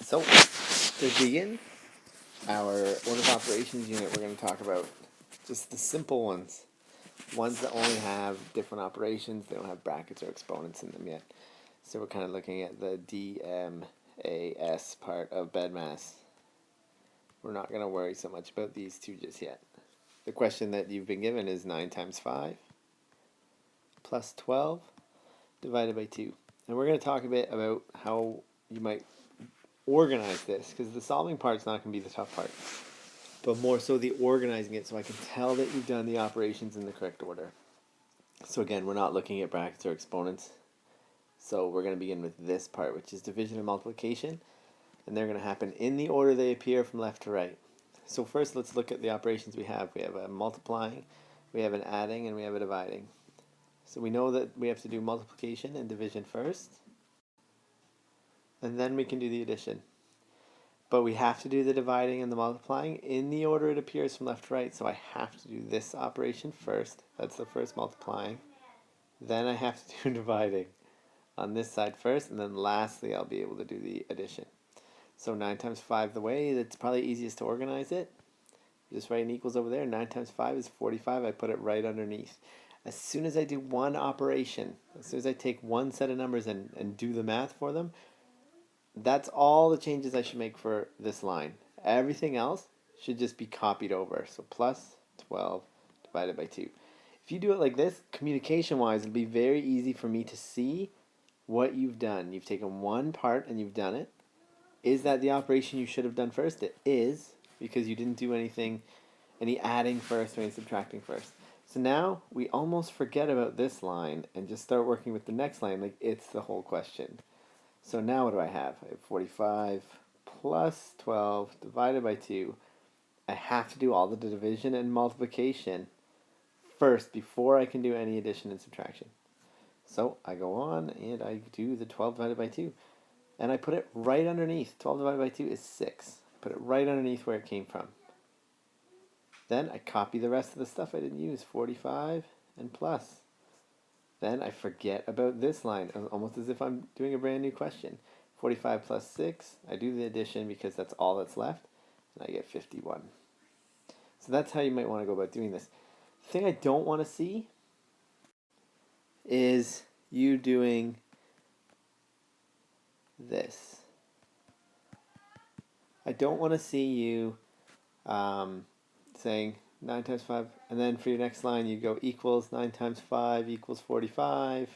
So, to begin our order of operations unit, we're going to talk about just the simple ones that only have different operations. They don't have brackets or exponents in them yet. So we're kind of looking at the DMAS part of BEDMAS. We're not going to worry so much about these two just yet. The question that you've been given is 9 times 5 plus 12 divided by 2. And we're going to talk a bit about how you might organize this, because the solving part's not going to be the tough part, but more so the organizing it so I can tell that you've done the operations in the correct order. So again, we're not looking at brackets or exponents. So we're going to begin with this part, which is division and multiplication, and they're going to happen in the order they appear from left to right. So first, let's look at the operations we have. We have a multiplying, we have an adding, and we have a dividing. So we know that we have to do multiplication and division first, and then we can do the addition. But we have to do the dividing and the multiplying in the order it appears from left to right. So I have to do this operation first. That's the first multiplying. Then I have to do dividing on this side first, and then lastly I'll be able to do the addition. So 9 times 5, the way that's probably easiest to organize it, just write an equals over there. 9 times 5 is 45. I put it right underneath. As soon as I do one operation, as soon as I take one set of numbers and do the math for them, that's all the changes I should make for this line. Everything else should just be copied over. So plus 12 divided by 2. If you do it like this, communication-wise, it'll be very easy for me to see what you've done. You've taken one part and you've done it. Is that the operation you should have done first? It is, because you didn't do any adding first or any subtracting first. So now we almost forget about this line and just start working with the next line like it's the whole question. So now what do I have? I have 45 plus 12 divided by 2. I have to do all the division and multiplication first before I can do any addition and subtraction. So I go on and I do the 12 divided by 2. And I put it right underneath. 12 divided by 2 is 6. Put it right underneath where it came from. Then I copy the rest of the stuff I didn't use. 45 and plus. Then I forget about this line, almost as if I'm doing a brand new question. 45 plus 6, I do the addition because that's all that's left, and I get 51. So that's how you might want to go about doing this. The thing I don't want to see is you doing this. I don't want to see you saying 9 times 5, and then for your next line you go equals 9 times 5 equals 45.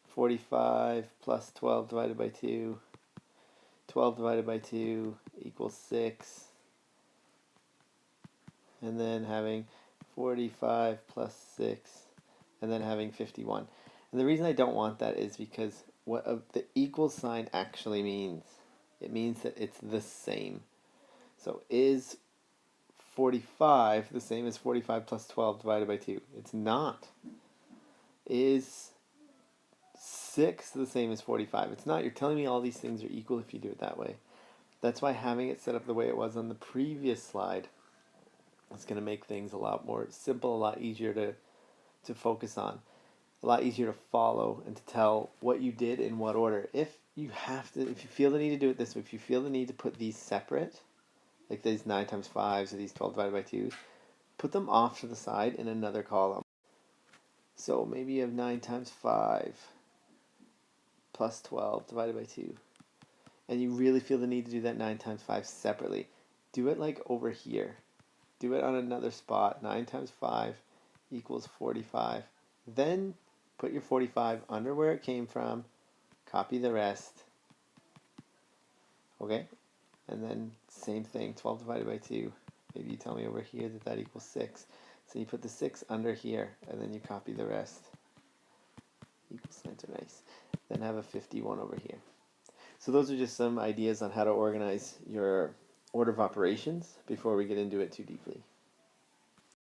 45 plus 12 divided by 2. 12 divided by 2 equals 6. And then having 45 plus 6, and then having 51. And the reason I don't want that is because what the equal sign actually means. It means that it's the same. So is 45 the same as 45 plus 12 divided by 2? It's not. Is 6 the same as 45? It's not. You're telling me all these things are equal if you do it that way. That's why having it set up the way it was on the previous slide is going to make things a lot more simple, a lot easier to focus on, a lot easier to follow and to tell what you did in what order. If you feel the need to do it this way, if you feel the need to put these separate, like these 9 times 5s or these 12 divided by 2s, put them off to the side in another column. So maybe you have 9 times 5 plus 12 divided by 2. And you really feel the need to do that 9 times 5 separately. Do it like over here. Do it on another spot. 9 times 5 equals 45. Then put your 45 under where it came from. Copy the rest. Okay? And then same thing, 12 divided by 2. Maybe you tell me over here that equals 6. So you put the 6 under here, and then you copy the rest. Equal signs are nice. Then have a 51 over here. So those are just some ideas on how to organize your order of operations before we get into it too deeply.